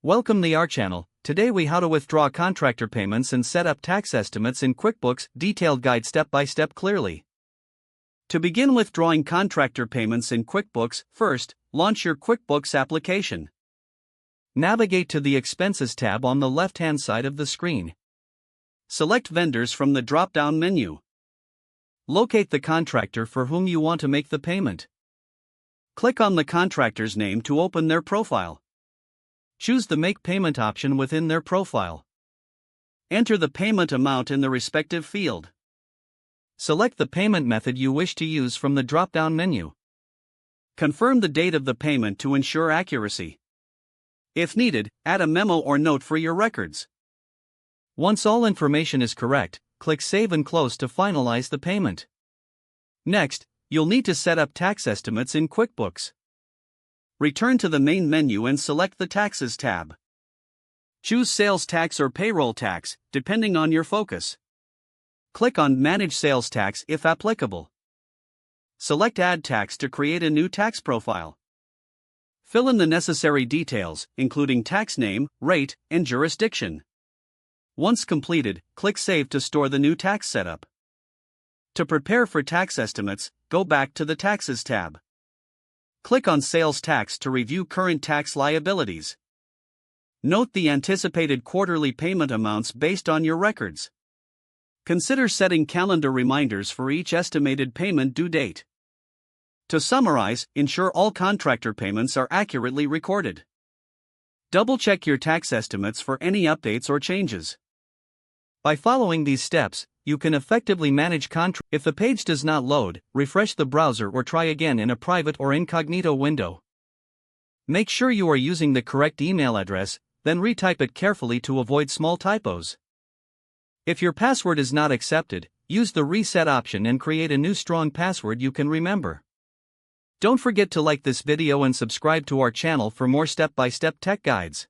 Welcome to our channel. Today we how to withdraw contractor payments and set up tax estimates in QuickBooks, detailed guide step by step clearly. To begin withdrawing contractor payments in QuickBooks, first, launch your QuickBooks application. Navigate to the Expenses tab on the left-hand side of the screen. Select Vendors from the drop-down menu. Locate the contractor for whom you want to make the payment. Click on the contractor's name to open their profile. Choose the Make Payment option within their profile. Enter the payment amount in the respective field. Select the payment method you wish to use from the drop-down menu. Confirm the date of the payment to ensure accuracy. If needed, add a memo or note for your records. Once all information is correct, click Save and Close to finalize the payment. Next, you'll need to set up tax estimates in QuickBooks. Return to the main menu and select the Taxes tab. Choose Sales Tax or Payroll Tax, depending on your focus. Click on Manage Sales Tax if applicable. Select Add Tax to create a new tax profile. Fill in the necessary details, including tax name, rate, and jurisdiction. Once completed, click Save to store the new tax setup. To prepare for tax estimates, go back to the Taxes tab. Click on Sales Tax to review current tax liabilities. Note the anticipated quarterly payment amounts based on your records. Consider setting calendar reminders for each estimated payment due date. To summarize, ensure all contractor payments are accurately recorded. Double-check your tax estimates for any updates or changes. By following these steps, you can effectively manage contracts. If the page does not load, refresh the browser or try again in a private or incognito window. Make sure you are using the correct email address, then retype it carefully to avoid small typos. If your password is not accepted, use the Reset option and create a new strong password you can remember. Don't forget to like this video and subscribe to our channel for more step-by-step tech guides.